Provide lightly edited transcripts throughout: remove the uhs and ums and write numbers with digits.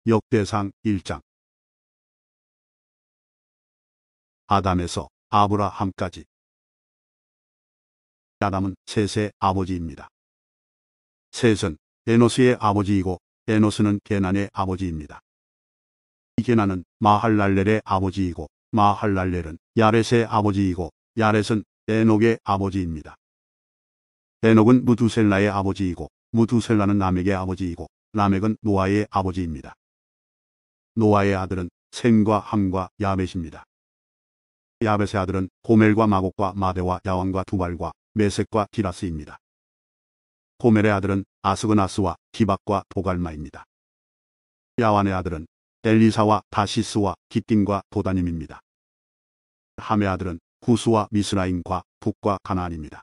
역대상 1장. 아담에서 아브라함까지. 아담은 셋의 아버지입니다. 셋은 에노스의 아버지이고 에노스는 게난의 아버지입니다. 이 게난은 마할랄렐의 아버지이고 마할랄렐은 야렛의 아버지이고 야렛은 에녹의 아버지입니다. 에녹은 무두셀라의 아버지이고 무두셀라는 라멕의 아버지이고 라멕은 노아의 아버지입니다. 노아의 아들은 셈과 함과 야벳입니다. 야벳의 아들은 고멜과 마곡과 마대와 야왕과 두발과 메섹과 디라스입니다. 고멜의 아들은 아스그나스와 기박과 도갈마입니다. 야완의 아들은 엘리사와 다시스와 기띔과 도다님입니다. 함의 아들은 구스와 미스라임과 북과 가나안입니다.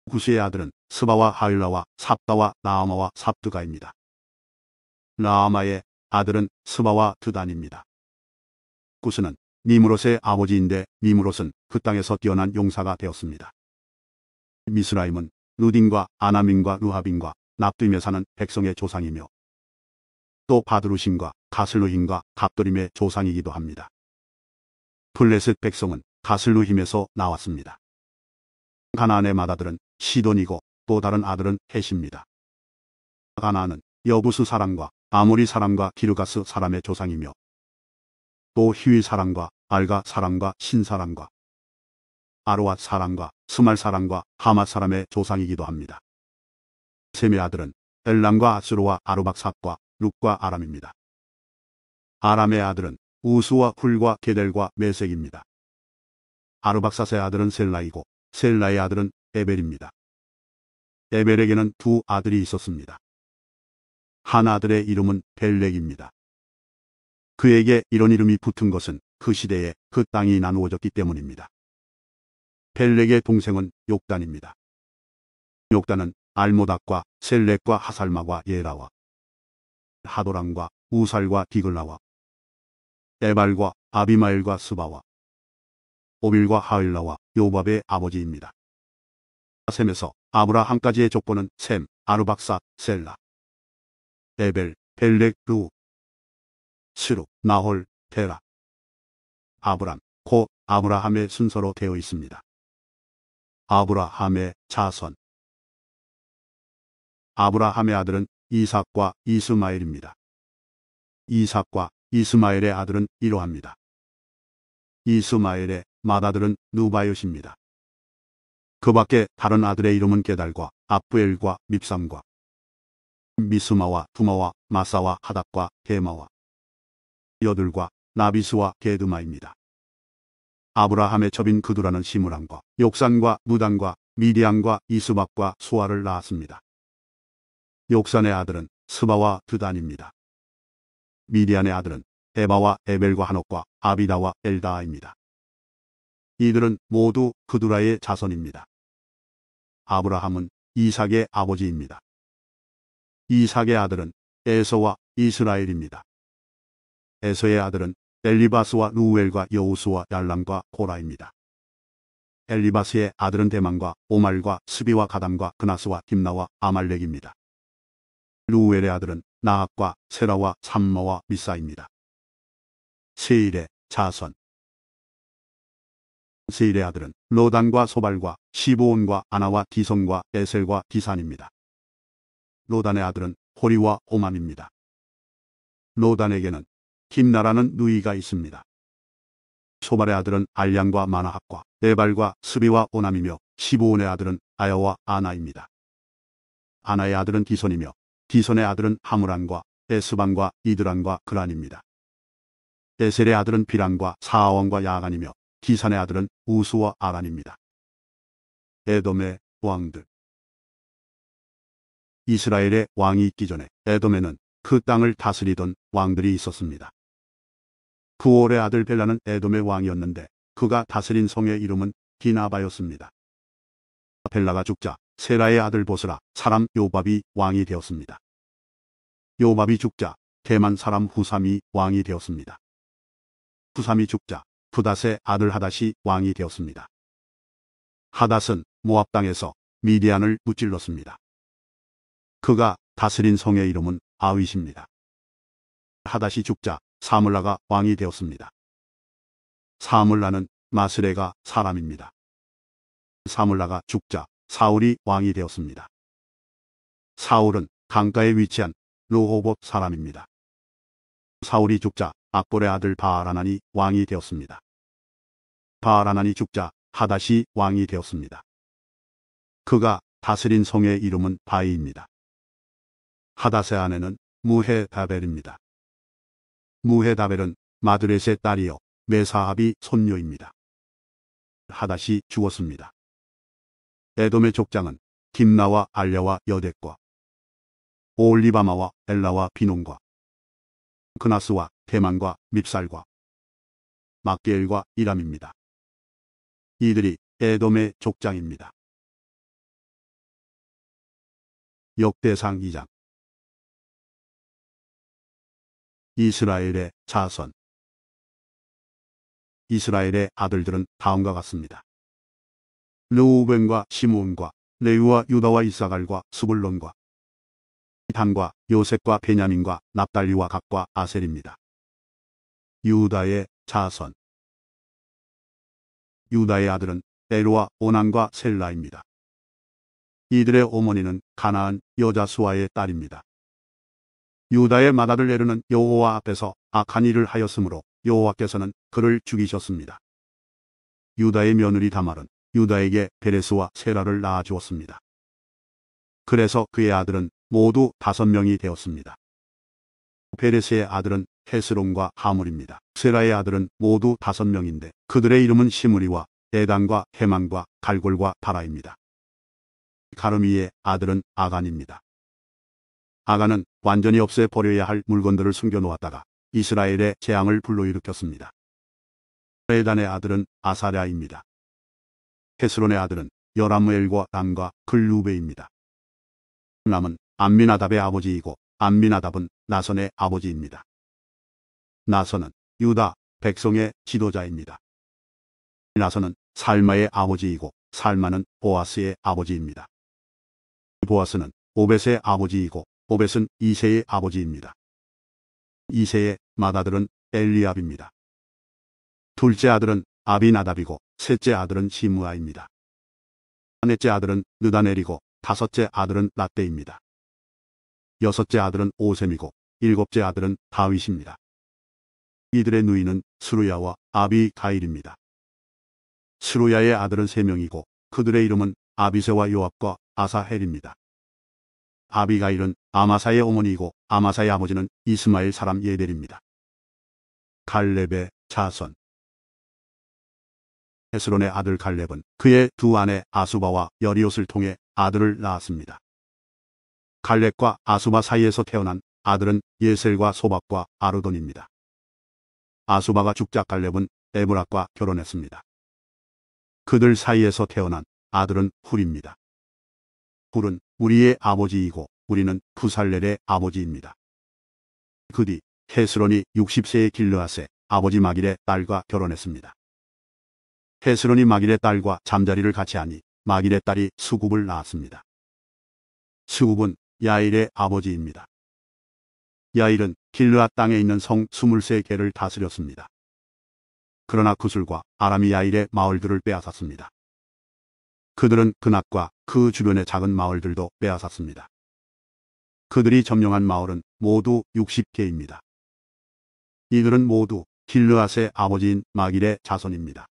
구스의 아들은 스바와 하일라와 삽다와 나아마와 삽드가입니다. 나아마의 아들은 스바와 드단입니다. 구스는 니므롯의 아버지인데 니므롯은 그 땅에서 뛰어난 용사가 되었습니다. 미스라임은 루딘과 아나민과 루하빈과 납두임에 사는 백성의 조상이며 또 바드루심과 가슬루힘과 갑도림의 조상이기도 합니다. 블레셋 백성은 가슬루힘에서 나왔습니다. 가나안의 맏아들은 시돈이고 또 다른 아들은 헷입니다. 가나안은 여부스 사람과 아모리 사람과 기르가스 사람의 조상이며 또 히위 사람과 알가 사람과 신 사람과 아로앗 사람과 스말 사람과 하맛 사람의 조상이기도 합니다. 셈의 아들은 엘람과 아스루와 아르박삽과 룩과 아람입니다. 아람의 아들은 우스와 훌과 게델과 메색입니다. 아르박삿의 아들은 셀라이고 셀라의 아들은 에벨입니다. 에벨에게는 두 아들이 있었습니다. 한 아들의 이름은 벨렉입니다. 그에게 이런 이름이 붙은 것은 그 시대에 그 땅이 나누어졌기 때문입니다. 벨렉의 동생은 욕단입니다. 욕단은 알모닥과 셀렉과 하살마와 예라와 하도람과 우살과 디글라와 에발과 아비마엘과 스바와 오빌과 하일라와 요밥의 아버지입니다. 셈에서 아브라함까지의 족보는 셈, 아르박삿, 셀라, 에벨, 벨렉, 루, 스루, 나홀, 테라, 아브람, 곧 아브라함의 순서로 되어 있습니다. 아브라함의 자손. 아브라함의 아들은 이삭과 이스마엘입니다. 이삭과 이스마엘의 아들은 이러합니다. 이스마엘의 맏아들은 누바요시입니다. 그 밖에 다른 아들의 이름은 게달과 압부엘과 밉삼과 미스마와 두마와 마사와 하닥과 게마와 여들과 나비스와 게드마입니다. 아브라함의 첩인 그두라는 시므람과 욕산과 무단과 미디안과 이스박과 수아를 낳았습니다. 욕산의 아들은 스바와 드단입니다. 미디안의 아들은 에바와 에벨과 한옥과 아비다와 엘다아입니다. 이들은 모두 그두라의 자손입니다. 아브라함은 이삭의 아버지입니다. 이삭의 아들은 에서와 이스라엘입니다. 에서의 아들은 엘리바스와 루엘과 여우스와 얄람과 고라입니다. 엘리바스의 아들은 대만과 오말과 스비와 가담과 그나스와 김나와 아말렉입니다. 루엘의 아들은 나학과 세라와 삼마와 미사입니다. 세일의 자손. 세일의 아들은 로단과 소발과 시브온과 아나와 디손과 에셀과 디산입니다. 로단의 아들은 호리와 호맘입니다. 로단에게는 김나라는 누이가 있습니다. 소발의 아들은 알량과 마나학과 에발과 스비와 오남이며 시브온의 아들은 아야와 아나입니다. 아나의 아들은 디손이며 디손의 아들은 하무란과 에스반과 이드란과 그란입니다. 에셀의 아들은 비란과 사아원과 야간이며 디산의 아들은 우스와 아간입니다. 에돔의 왕들. 이스라엘의 왕이 있기 전에 에돔에는 그 땅을 다스리던 왕들이 있었습니다. 부올의 아들 벨라는 에돔의 왕이었는데 그가 다스린 성의 이름은 디나바였습니다. 벨라가 죽자 세라의 아들 보스라 사람 요밥이 왕이 되었습니다. 요밥이 죽자 대만 사람 후삼이 왕이 되었습니다. 후삼이 죽자 부닷의 아들 하닷이 왕이 되었습니다. 하닷은 모압 땅에서 미디안을 무찔렀습니다. 그가 다스린 성의 이름은 아윗입니다. 하닷이 죽자 사물라가 왕이 되었습니다. 사물라는 마스레가 사람입니다. 사물라가 죽자 사울이 왕이 되었습니다. 사울은 강가에 위치한 르호봇 사람입니다. 사울이 죽자 악볼의 아들 바알하난이 왕이 되었습니다. 바알하난이 죽자 하닷이 왕이 되었습니다. 그가 다스린 성의 이름은 바이입니다. 하닷의 아내는 무헤다벨입니다. 무헤다벨은 마드렛의 딸이요 메사합이 손녀입니다. 하닷이 죽었습니다. 에돔의 족장은 딥나와 알랴와 여뎃과 오올리바마와 엘라와 비논과 그나스와 대만과 밉살과 막게엘과 이람입니다. 이들이 에돔의 족장입니다. 역대상 2장. 이스라엘의 자손. 이스라엘의 아들들은 다음과 같습니다. 르우벤과 시므온과 레위와 유다와 이사갈과 스불론과 단과 요셉과 베냐민과 납달리와 각과 아셀입니다. 유다의 자손. 유다의 아들은 에루와 오난과 셀라입니다. 이들의 어머니는 가나안 여자 수아의 딸입니다. 유다의 맏아들 에르는 여호와 앞에서 악한 일을 하였으므로 여호와께서는 그를 죽이셨습니다. 유다의 며느리 다말은 유다에게 베레스와 세라를 낳아주었습니다. 그래서 그의 아들은 모두 5명이 되었습니다. 베레스의 아들은 헤스론과 하물입니다. 세라의 아들은 모두 5명인데 그들의 이름은 시므리와 에단과 헤만과 갈골과 다라입니다. 가르미의 아들은 아간입니다. 아간은 완전히 없애버려야 할 물건들을 숨겨놓았다가 이스라엘의 재앙을 불러일으켰습니다. 에단의 아들은 아사랴입니다. 헤스론의 아들은 여라무엘과 남과 글루베입니다. 남은 암미나답의 아버지이고 암미나답은 나선의 아버지입니다. 나선은 유다 백성의 지도자입니다. 나선은 살마의 아버지이고 살마는 보아스의 아버지입니다. 보아스는 오벳의 아버지이고 오벳은 이새의 아버지입니다. 이새의 맏아들은 엘리압입니다. 둘째 아들은 아비나답이고 셋째 아들은 시므아입니다. 넷째 아들은 느다넬이고 다섯째 아들은 라떼입니다. 여섯째 아들은 오셈이고 일곱째 아들은 다윗입니다. 이들의 누이는 스루야와 아비가일입니다. 스루야의 아들은 3명이고 그들의 이름은 아비세와 요압과 아사헬입니다. 아비가일은 아마사의 어머니이고 아마사의 아버지는 이스마엘 사람 예델입니다. 갈렙의 자손. 헤스론의 아들 갈렙은 그의 두 아내 아수바와 여리옷을 통해 아들을 낳았습니다. 갈렙과 아수바 사이에서 태어난 아들은 예셀과 소박과 아르돈입니다. 아수바가 죽자 갈렙은 에브락과 결혼했습니다. 그들 사이에서 태어난 아들은 훌입니다. 훌은 우리의 아버지이고 우리는 부살렐의 아버지입니다. 그 뒤 헤스론이 60세의 길르앗의 아버지 마길의 딸과 결혼했습니다. 헤스론이 마길의 딸과 잠자리를 같이 하니 마길의 딸이 수굽을 낳았습니다. 수굽은 야일의 아버지입니다. 야일은 길르앗 땅에 있는 성 23개를 다스렸습니다. 그러나 구술과 아람이 야일의 마을들을 빼앗았습니다. 그들은 그낫과 그 주변의 작은 마을들도 빼앗았습니다. 그들이 점령한 마을은 모두 60개입니다. 이들은 모두 길르앗의 아버지인 마길의 자손입니다.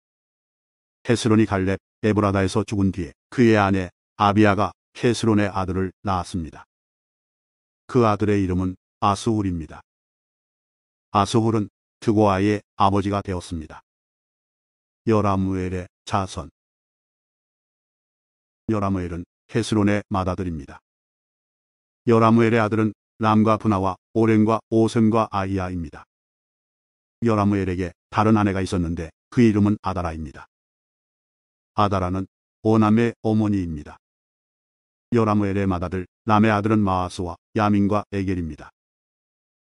헤스론이 갈렙 에브라다에서 죽은 뒤에 그의 아내 아비아가 헤스론의 아들을 낳았습니다. 그 아들의 이름은 아스훌입니다. 아스훌은 드고아의 아버지가 되었습니다. 여라무엘의 자손. 여라무엘은 헤스론의 맏아들입니다. 여라무엘의 아들은 람과 브나와 오렌과 오셈과 아이야입니다. 여라무엘에게 다른 아내가 있었는데 그 이름은 아다라입니다. 아다라는 오남의 어머니입니다. 여라무엘의 맏아들 람의 아들은 마아스와 야민과 에겔입니다.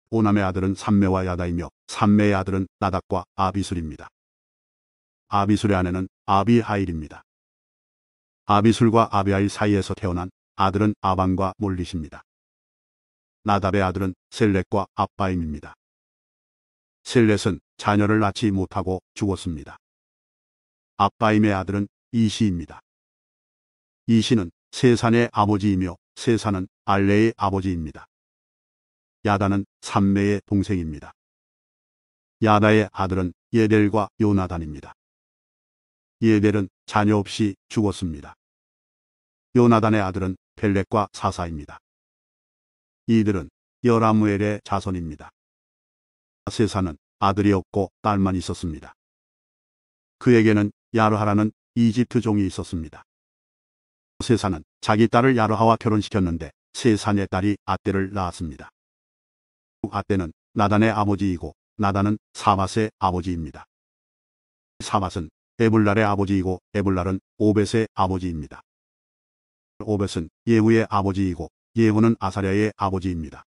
오남의 아들은 삼메와 야다이며 삼메의 아들은 나닥과 아비술입니다. 아비술의 아내는 아비하일입니다. 아비술과 아비하일 사이에서 태어난 아들은 아반과 몰릿입니다. 나답의 아들은 셀렛과 압바임입니다. 셀렛은 자녀를 낳지 못하고 죽었습니다. 압바임의 아들은 이시입니다. 이시는 세산의 아버지이며 세산은 알레의 아버지입니다. 야다는 삼매의 동생입니다. 야다의 아들은 예델과 요나단입니다. 예델은 자녀 없이 죽었습니다. 요나단의 아들은 펠렛과 사사입니다. 이들은 여라무엘의 자손입니다. 세사는 아들이 없고 딸만 있었습니다. 그에게는 야르하라는 이집트 종이 있었습니다. 세사는 자기 딸을 야르하와 결혼시켰는데 세산의 딸이 아떼를 낳았습니다. 아떼는 나단의 아버지이고 나단은 사밧의 아버지입니다. 사밧은 에불랄의 아버지이고 에불랄은 오벳의 아버지입니다. 오벳은 예후의 아버지이고 예후는 아사랴의 아버지입니다.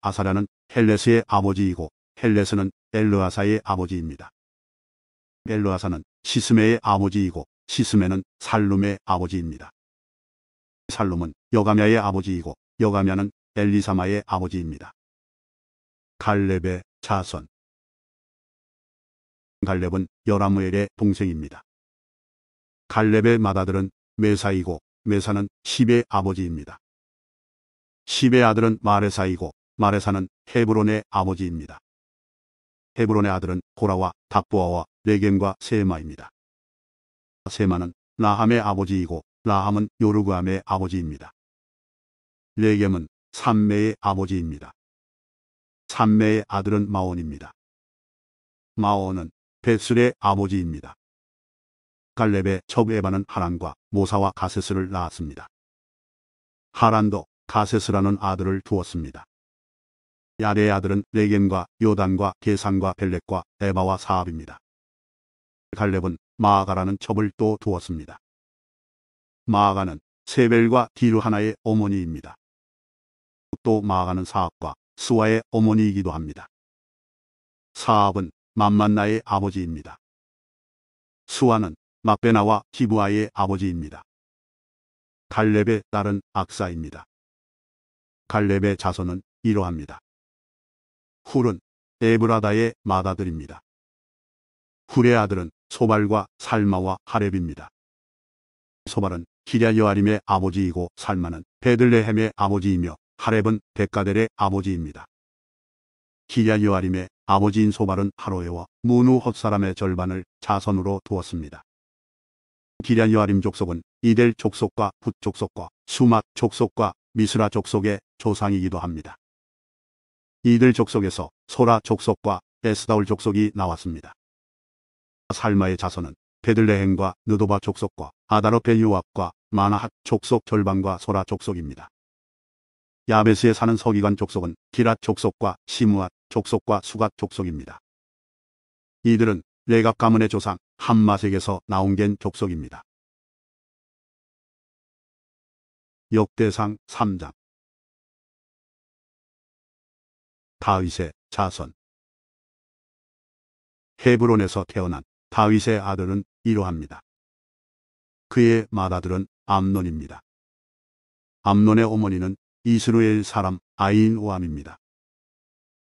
아사랴는 헬레스의 아버지이고 헬레스는 엘르아사의 아버지입니다. 엘르아사는 시스메의 아버지이고 시스메는 살룸의 아버지입니다. 살룸은 여가랴의 아버지이고 여가랴는 엘리사마의 아버지입니다. 갈렙의 자손. 갈렙은 여라무엘의 동생입니다. 갈렙의 맏아들은 메사이고 메사는 십의 아버지입니다. 십의 아들은 마레사이고 마레사는 헤브론의 아버지입니다. 헤브론의 아들은 고라와 답부아와 레겜과 세마입니다. 세마는 라함의 아버지이고 라함은 요르그암의 아버지입니다. 레겜은 삼매의 아버지입니다. 삼매의 아들은 마온입니다. 마온은 벳술의 아버지입니다. 갈렙의 첩 에바는 하란과 모사와 가세스를 낳았습니다. 하란도 가세스라는 아들을 두었습니다. 야레의 아들은 레겜과 요단과 게산과 벨렛과 에바와 사압입니다. 갈렙은 마아가라는 첩을 또 두었습니다. 마아가는 세벨과 디르하나의 어머니입니다. 또 마아가는 사압과 스와의 어머니이기도 합니다. 사압은 맘만나의 아버지입니다. 스와는 막베나와 기브아의 아버지입니다. 갈렙의 딸은 악사입니다. 갈렙의 자손은 이러합니다. 훌은 에브라다의 맏아들입니다. 훌의 아들은 소발과 살마와 하렙입니다. 소발은 기랴여아림의 아버지이고 살마는 베들레헴의 아버지이며 하렙은 백가델의 아버지입니다. 기랴여아림의 아버지인 소발은 하로에와 무누 헛사람의 절반을 자손으로 두었습니다. 기랴여아림 족속은 이델 족속과 훗 족속과 수맛 족속과 미스라 족속의 조상이기도 합니다. 이들 족속에서 소라 족속과 에스다올 족속이 나왔습니다. 살마의 자손은 베들레헴과 느도바 족속과 아다르베 요압과 마나핫 족속 절반과 소라 족속입니다. 야베스에 사는 서기관 족속은 기랏 족속과 시므앗 족속과 수갓 족속입니다. 이들은 레갑 가문의 조상 함마색에서 나온 겐 족속입니다. 역대상 3장. 다윗의 자손. 헤브론에서 태어난 다윗의 아들은 이러합니다. 그의 맏아들은 암논입니다. 암논의 어머니는 이스루엘 사람 아인오암입니다.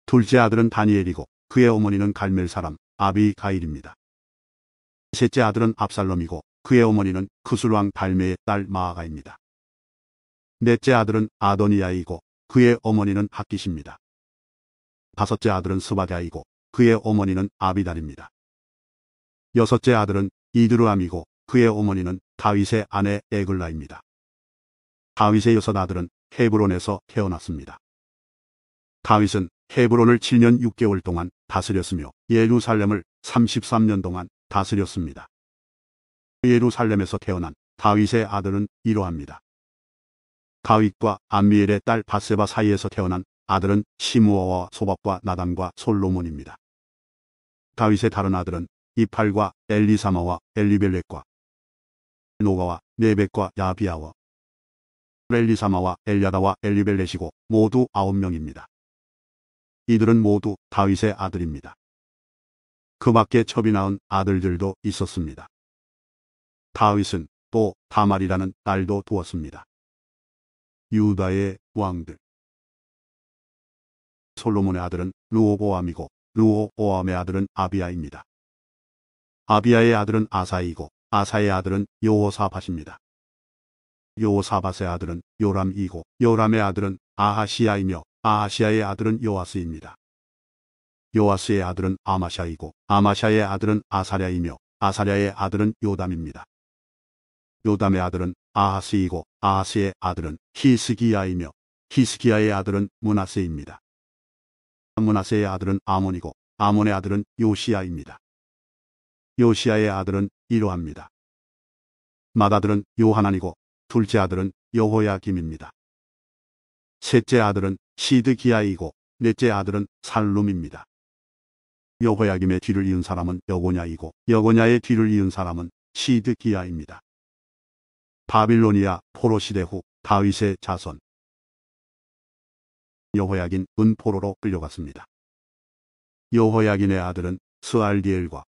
둘째 아들은 다니엘이고 그의 어머니는 갈멜 사람 아비가일입니다. 셋째 아들은 압살롬이고 그의 어머니는 크술왕 달메의 딸 마아가입니다. 넷째 아들은 아도니야이고 그의 어머니는 핫깃입니다. 다섯째 아들은 스바랴이고 그의 어머니는 아비달입니다. 여섯째 아들은 이드르암이고 그의 어머니는 다윗의 아내 에글라입니다. 다윗의 여섯 아들은 헤브론에서 태어났습니다. 다윗은 헤브론을 7년 6개월 동안 다스렸으며 예루살렘을 33년 동안 다스렸습니다. 예루살렘에서 태어난 다윗의 아들은 이러합니다. 다윗과 암미엘의 딸 바세바 사이에서 태어난 아들은 시므아와 소밥과 나단과 솔로몬입니다. 다윗의 다른 아들은 이팔과 엘리사마와 엘리벨렛과 노가와 네벡과 야비아와 엘리사마와 엘야다와 엘리벨렛이고 모두 9명입니다. 이들은 모두 다윗의 아들입니다. 그 밖에 첩이 낳은 아들들도 있었습니다. 다윗은 또 다말이라는 딸도 두었습니다. 유다의 왕들. 솔로몬의 아들은 르호보암이고 르호보암의 아들은 아비야입니다. 아비야의 아들은 아사이고 아사의 아들은 여호사밧입니다. 여호사밧의 아들은 요람이고 요람의 아들은 아하시야이며 아하시야의 아들은 요아스입니다. 요아스의 아들은 아마샤이고 아마샤의 아들은 아사랴이며 아사랴의 아들은 요담입니다. 요담의 아들은 아하스이고 아하스의 아들은 히스기야이며 히스기야의 아들은 므낫세입니다. 므낫세의 아들은 아몬이고 아몬의 아들은 요시야입니다. 요시야의 아들은 이로합니다. 맏아들은 요하난이고 둘째 아들은 여호야김입니다. 셋째 아들은 시드기야이고 넷째 아들은 살룸입니다. 여호야김의 뒤를 이은 사람은 여고냐이고 여고냐의 뒤를 이은 사람은 시드기야입니다. 바빌로니아 포로 시대 후 다윗의 자손. 여호야긴 은포로로 끌려갔습니다. 여호야긴의 아들은 스알디엘과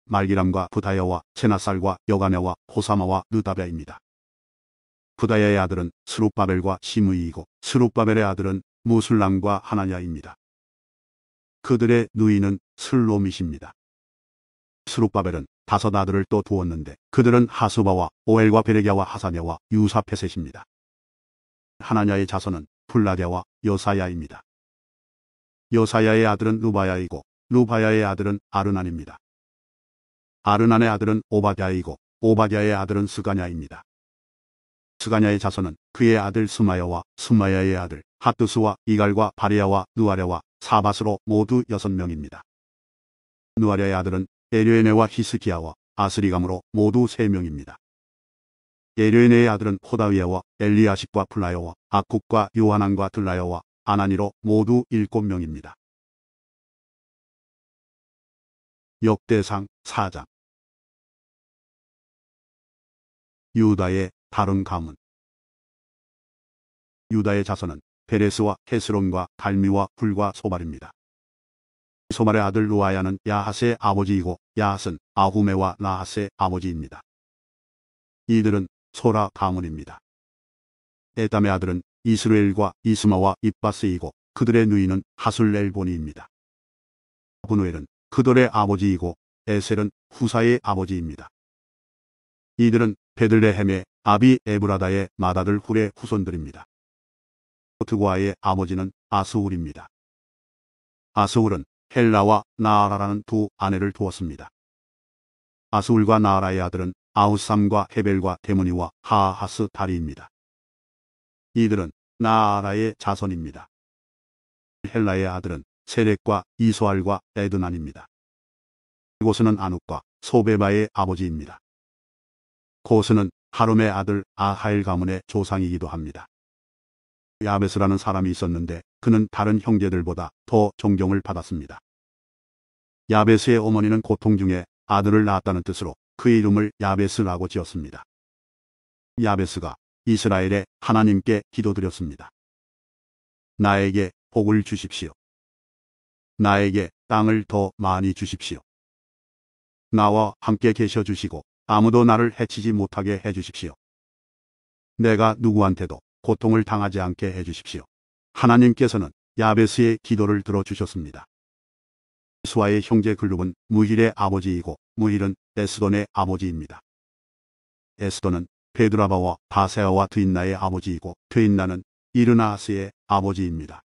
말기람과 부다야와 세나살과 여가냐와 호사마와 느다랴입니다. 부다야의 아들은 스룹바벨과 시므이이고 스룹바벨의 아들은 무술람과 하나냐입니다. 그들의 누이는 슬로밋입니다. 스룹바벨은 5 아들을 또 두었는데 그들은 하수바와 오엘과 베레갸와 하사냐와 유사페셋입니다. 하나냐의 자손은 플라랴와 여사야입니다. 여사야의 아들은 루바야이고 루바야의 아들은 아르난입니다. 아르난의 아들은 오바댜이고 오바댜의 아들은 스가냐입니다. 스가냐의 자손은 그의 아들 스마야와 스마야의 아들 핫두스와 이갈과 바리야와 느아랴와 사밧으로 모두 6명입니다. 느아랴의 아들은 에르에네와 히스기야와 아스리감으로 모두 3명입니다. 에르에네의 아들은 호다위야와 엘리아십과 플라야와 악국과 요하난과 들라야와 아나니로 모두 7명입니다. 역대상 4장. 유다의 다른 가문. 유다의 자손은 베레스와 헤스론과 달미와 불과 소발입니다. 소발의 아들 루아야는 야핫의 아버지이고 야핫은 아후메와 나핫의 아버지입니다. 이들은 소라 가문입니다. 에담의 아들은 이스루엘과 이스마와 입바스이고 그들의 누이는 하술렐보니입니다. 분우엘은 그들의 아버지이고 에셀은 후사의 아버지입니다. 이들은 베들레헴의 아비 에브라다의 맏아들 훌의 후손들입니다. 드고아의 아버지는 아스울입니다. 아스울은 헬라와 나아라라는 2 아내를 두었습니다. 아스울과 나아라의 아들은 아우삼과 헤벨과 데므니와 하하스 다리입니다. 이들은 나아라의 자손입니다. 헬라의 아들은 세렉과 이소알과 에드난입니다. 고스는 아눅과 소베바의 아버지입니다. 고스는 하룸의 아들 아하일 가문의 조상이기도 합니다. 야베스라는 사람이 있었는데 그는 다른 형제들보다 더 존경을 받았습니다. 야베스의 어머니는 고통 중에 아들을 낳았다는 뜻으로 그의 이름을 야베스라고 지었습니다. 야베스가 이스라엘의 하나님께 기도드렸습니다. 나에게 복을 주십시오. 나에게 땅을 더 많이 주십시오. 나와 함께 계셔 주시고 아무도 나를 해치지 못하게 해주십시오. 내가 누구한테도 고통을 당하지 않게 해주십시오. 하나님께서는 야베스의 기도를 들어주셨습니다. 수아의 형제 글룹은 무힐의 아버지이고 무힐은 에스돈의 아버지입니다. 에스돈은 베드라바와 바세아와 드인나의 아버지이고 드인나는 이르나아스의 아버지입니다.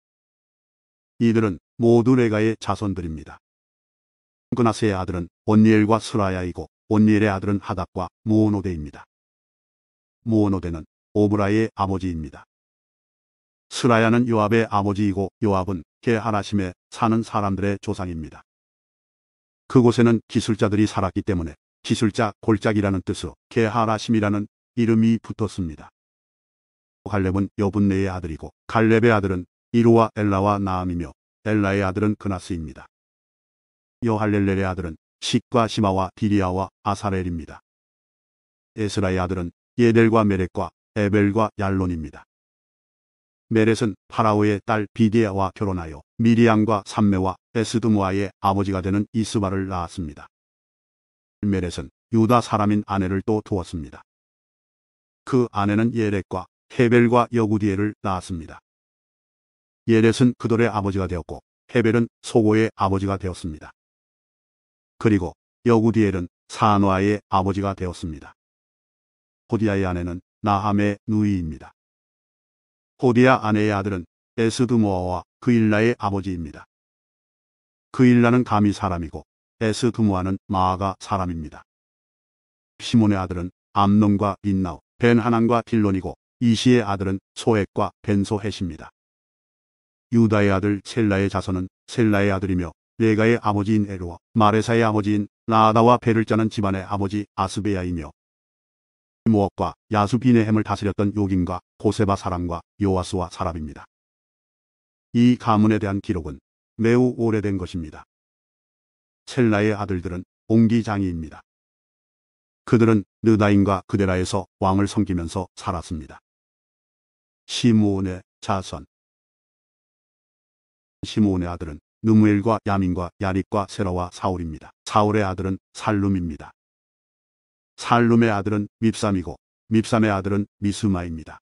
이들은 모두 레가의 자손들입니다. 그나스의 아들은 온니엘과 스라야이고 온니엘의 아들은 하닥과 무오노데입니다. 무오노데는 오브라의 아버지입니다. 스라야는 요압의 아버지이고 요압은 게하라심에 사는 사람들의 조상입니다. 그곳에는 기술자들이 살았기 때문에 기술자 골짜기라는 뜻으로 게하라심이라는 이름이 붙었습니다. 갈렙은 여분네의 아들이고 갈렙의 아들은 이루와 엘라와 나암이며 엘라의 아들은 그나스입니다. 여할렐렐의 아들은 식과 시마와 디리아와 아사렐입니다. 에스라의 아들은 예델과 메렉과 에벨과 얄론입니다. 메렛은 파라오의 딸 비디아와 결혼하여 미리암과 삼메와 에스드무아의 아버지가 되는 이스바를 낳았습니다. 메렛은 유다 사람인 아내를 또 두었습니다. 그 아내는 예렉과 헤벨과 여구디엘을 낳았습니다. 예렛은 그돌의 아버지가 되었고 헤벨은 소고의 아버지가 되었습니다. 그리고 여구디엘은 사노아의 아버지가 되었습니다. 호디야의 아내는 나함의 누이입니다. 호디야 아내의 아들은 에스드모아와 그일라의 아버지입니다. 그일라는 감이 사람이고 에스드모아는 마아가 사람입니다. 시몬의 아들은 암논과 린나우, 벤하난과 딜론이고 이시의 아들은 소액과 벤소헷입니다. 유다의 아들 셀라의 자손은 셀라의 아들이며 레가의 아버지인 에루와 마레사의 아버지인 라다와 베를 짜는 집안의 아버지 아스베야이며 모압과 야수비네햄을 다스렸던 요긴과 고세바 사람과 요아스와 사람입니다. 이 가문에 대한 기록은 매우 오래된 것입니다. 셀라의 아들들은 옹기장이입니다. 그들은 느다임과 그데라에서 왕을 섬기면서 살았습니다. 시므온의 자손. 시므온의 아들은 느무엘과 야민과 야릿과 세라와 사울입니다. 사울의 아들은 살룸입니다. 살룸의 아들은 밉삼이고 밉삼의 아들은 미스마입니다.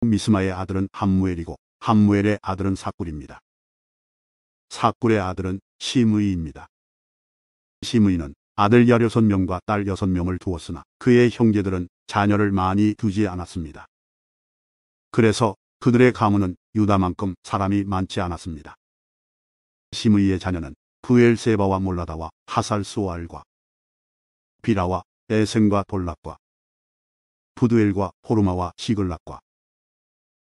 미스마의 아들은 함무엘이고 함무엘의 아들은 사꿀입니다. 사꿀의 아들은 시므이입니다. 시므이는 아들 16명과 딸 6명을 두었으나 그의 형제들은 자녀를 많이 두지 않았습니다. 그래서 그들의 가문은 유다만큼 사람이 많지 않았습니다. 시므이의 자녀는 브엘세바와 몰라다와 하살수알과 비라와 에센과 돌락과 부드엘과 호르마와 시글락과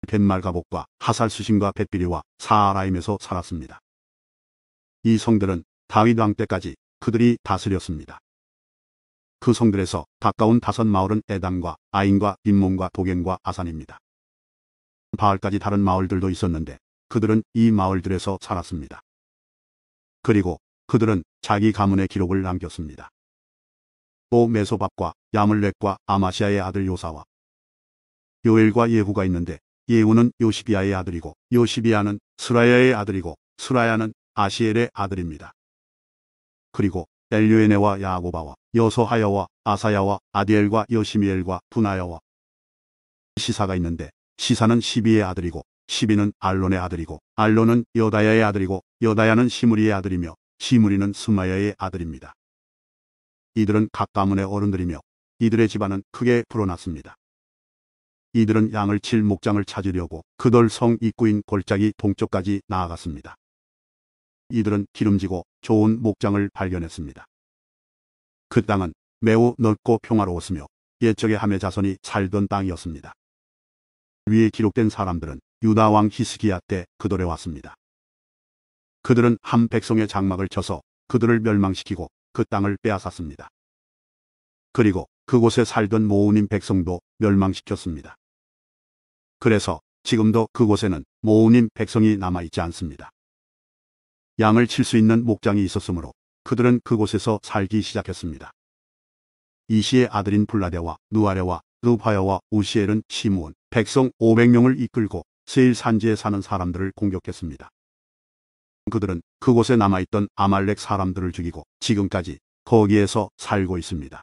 벳말가복과 하살수심과 벳비리와 사라임에서 살았습니다. 이 성들은 다윗 왕 때까지 그들이 다스렸습니다. 그 성들에서 가까운 5마을은 에담과 아인과 림몬과 도겐과 아산입니다. 바알까지 다른 마을들도 있었는데 그들은 이 마을들에서 살았습니다. 그리고 그들은 자기 가문의 기록을 남겼습니다. 또 메소밥과 야물렉과 아마시아의 아들 요사와 요엘과 예후가 있는데 예후는 요시비아의 아들이고 요시비아는 스라야의 아들이고 스라야는 아시엘의 아들입니다. 그리고 엘류에네와 야고바와 여소하야와 아사야와 아디엘과 여시미엘과 분하야와 시사가 있는데 시사는 시비의 아들이고 시비는 알론의 아들이고 알론은 여다야의 아들이고 여다야는 시므리의 아들이며 시므리는 스마야의 아들입니다. 이들은 각 가문의 어른들이며 이들의 집안은 크게 불어났습니다. 이들은 양을 칠 목장을 찾으려고 그돌 성 입구인 골짜기 동쪽까지 나아갔습니다. 이들은 기름지고 좋은 목장을 발견했습니다. 그 땅은 매우 넓고 평화로웠으며 옛적의 함의 자손이 살던 땅이었습니다. 위에 기록된 사람들은 유다 왕 히스기야 때 그돌에 왔습니다. 그들은 함 백성의 장막을 쳐서 그들을 멸망시키고 그 땅을 빼앗았습니다. 그리고 그곳에 살던 모우님 백성도 멸망시켰습니다. 그래서 지금도 그곳에는 모우님 백성이 남아있지 않습니다. 양을 칠 수 있는 목장이 있었으므로 그들은 그곳에서 살기 시작했습니다. 이시의 아들인 블라데와 누아레와 르파야와 우시엘은 시므온 백성 500명을 이끌고 세일 산지에 사는 사람들을 공격했습니다. 그들은 그곳에 남아있던 아말렉 사람들을 죽이고 지금까지 거기에서 살고 있습니다.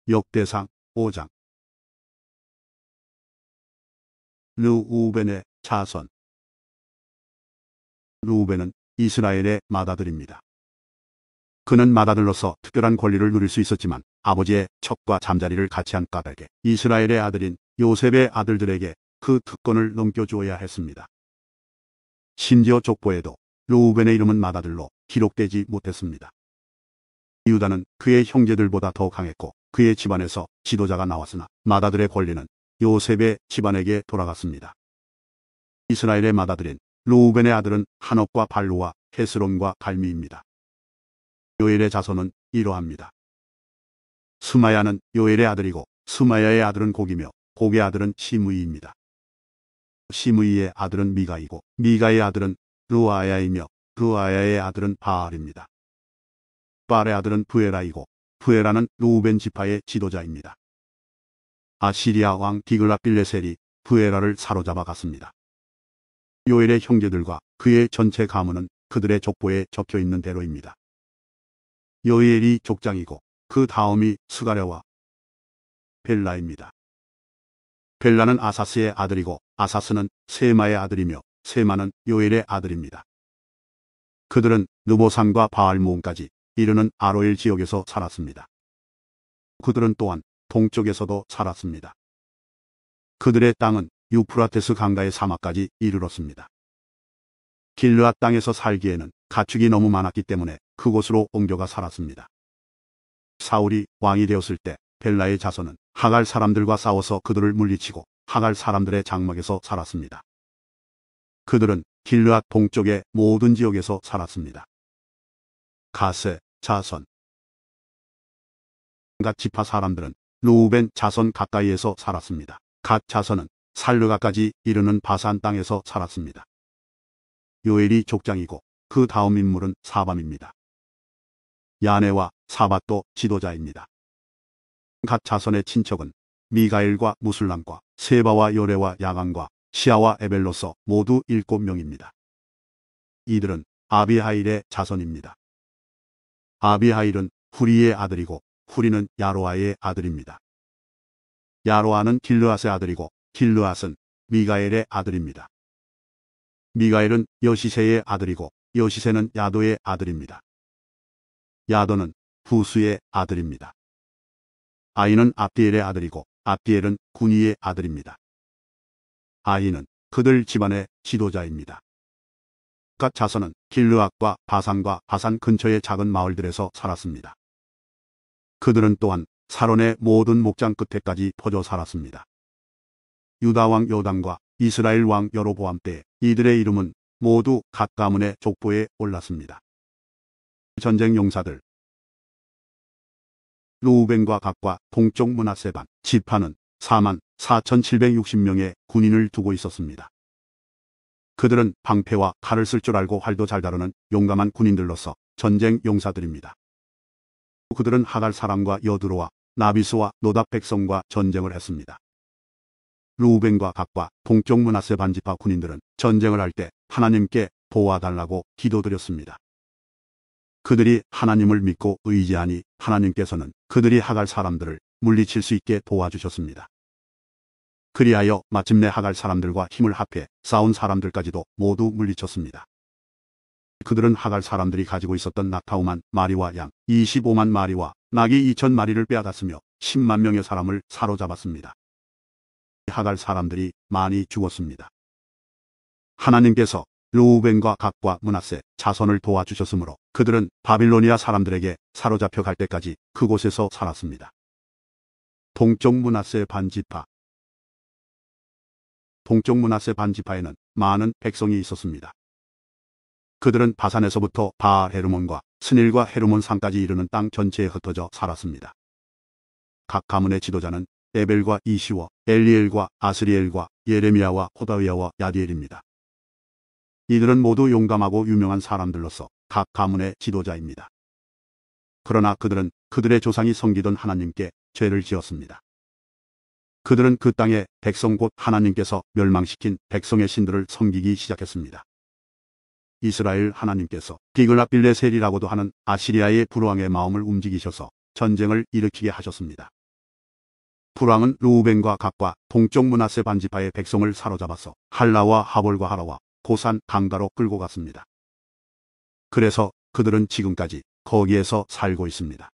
역대상 5장. 르우벤의 자손. 르우벤은 이스라엘의 맏아들입니다. 그는 맏아들로서 특별한 권리를 누릴 수 있었지만 아버지의 첩과 잠자리를 같이 한 까닭에 이스라엘의 아들인 요셉의 아들들에게 그 특권을 넘겨주어야 했습니다. 심지어 족보에도 르우벤의 이름은 맏아들로 기록되지 못했습니다. 유다는 그의 형제들보다 더 강했고 그의 집안에서 지도자가 나왔으나 맏아들의 권리는 요셉의 집안에게 돌아갔습니다. 이스라엘의 맏아들인 르우벤의 아들은 한옥과 발루와 헤스론과 갈미입니다. 요엘의 자손은 이러합니다. 스마야는 요엘의 아들이고 스마야의 아들은 곡이며 곡의 아들은 시므이입니다. 시므이의 아들은 미가이고 미가의 아들은 르아야이며 르아야의 아들은 바알입니다. 바알의 아들은 부에라이고 부에라는 르우벤 지파의 지도자입니다. 아시리아 왕 디글라빌레셀이 부에라를 사로잡아 갔습니다. 요엘의 형제들과 그의 전체 가문은 그들의 족보에 적혀있는 대로입니다. 요엘이 족장이고 그 다음이 스가랴와 벨라입니다. 벨라는 아사스의 아들이고 아사스는 세마의 아들이며 세마는 요엘의 아들입니다. 그들은 느보산과 바알모온까지 이르는 아로엘 지역에서 살았습니다. 그들은 또한 동쪽에서도 살았습니다. 그들의 땅은 유프라테스 강가의 사막까지 이르렀습니다. 길르앗 땅에서 살기에는 가축이 너무 많았기 때문에 그곳으로 옮겨가 살았습니다. 사울이 왕이 되었을 때 벨라의 자손은 하갈 사람들과 싸워서 그들을 물리치고 하갈 사람들의 장막에서 살았습니다. 그들은 길르앗 동쪽의 모든 지역에서 살았습니다. 가세 자손 갓 지파 사람들은 루우벤 자손 가까이에서 살았습니다. 갓 자손은 살르가까지 이르는 바산 땅에서 살았습니다. 요엘이 족장이고 그 다음 인물은 사밤입니다. 야네와 사밧도 지도자입니다. 갓 자손의 친척은 미가엘과 무술람과 세바와 요레와 야간과 시아와 에벨로서 모두 7명입니다. 이들은 아비하일의 자손입니다. 아비하일은 후리의 아들이고 후리는 야로아의 아들입니다. 야로아는 길르앗의 아들이고 길르앗은 미가엘의 아들입니다. 미가엘은 여시세의 아들이고 여시세는 야도의 아들입니다. 야도는 부수의 아들입니다. 아이는 압디엘의 아들이고 압디엘은 구니의 아들입니다. 아이는 그들 집안의 지도자입니다. 갓 자손은 길르앗과 바산과 바산 근처의 작은 마을들에서 살았습니다. 그들은 또한 사론의 모든 목장 끝에까지 퍼져 살았습니다. 유다 왕 요담과 이스라엘 왕 여로보암 때 이들의 이름은 모두 갓 가문의 족보에 올랐습니다. 전쟁 용사들 루우벤과 갓과 동쪽 므낫세 반 지파는 44,760명의 군인을 두고 있었습니다. 그들은 방패와 칼을 쓸 줄 알고 활도 잘 다루는 용감한 군인들로서 전쟁 용사들입니다. 그들은 하갈 사람과 여드로와 나비스와 노답 백성과 전쟁을 했습니다. 루우벤과 갓과 동쪽 므낫세 반지파 군인들은 전쟁을 할 때 하나님께 도와달라고 기도드렸습니다. 그들이 하나님을 믿고 의지하니 하나님께서는 그들이 하갈 사람들을 물리칠 수 있게 도와주셨습니다. 그리하여 마침내 하갈 사람들과 힘을 합해 싸운 사람들까지도 모두 물리쳤습니다. 그들은 하갈 사람들이 가지고 있었던 낙 4만 마리와 양 25만 마리와 낙이 2천 마리를 빼앗았으며 10만 명의 사람을 사로잡았습니다. 하갈 사람들이 많이 죽었습니다. 하나님께서 루우벤과 갓과 므낫세 자손을 도와주셨으므로 그들은 바빌로니아 사람들에게 사로잡혀 갈 때까지 그곳에서 살았습니다. 동쪽 므낫세 반지파 동쪽 므낫세 반지파에는 많은 백성이 있었습니다. 그들은 바산에서부터 바알 헤르몬과 스닐과 헤르몬 산까지 이르는 땅 전체에 흩어져 살았습니다. 각 가문의 지도자는 에벨과 이시워, 엘리엘과 아스리엘과 예레미야와 호다위야와 야디엘입니다. 이들은 모두 용감하고 유명한 사람들로서 각 가문의 지도자입니다. 그러나 그들은 그들의 조상이 섬기던 하나님께 죄를 지었습니다. 그들은 그 땅의 백성 곧 하나님께서 멸망시킨 백성의 신들을 섬기기 시작했습니다. 이스라엘 하나님께서 디글랏빌레셀이라고도 하는 아시리아의 불왕의 마음을 움직이셔서 전쟁을 일으키게 하셨습니다. 불왕은 루우벤과 갓과 동쪽 므낫세 반지파의 백성을 사로잡아서 할라와 하볼과 하라와 고산 강가로 끌고 갔습니다. 그래서 그들은 지금까지 거기에서 살고 있습니다.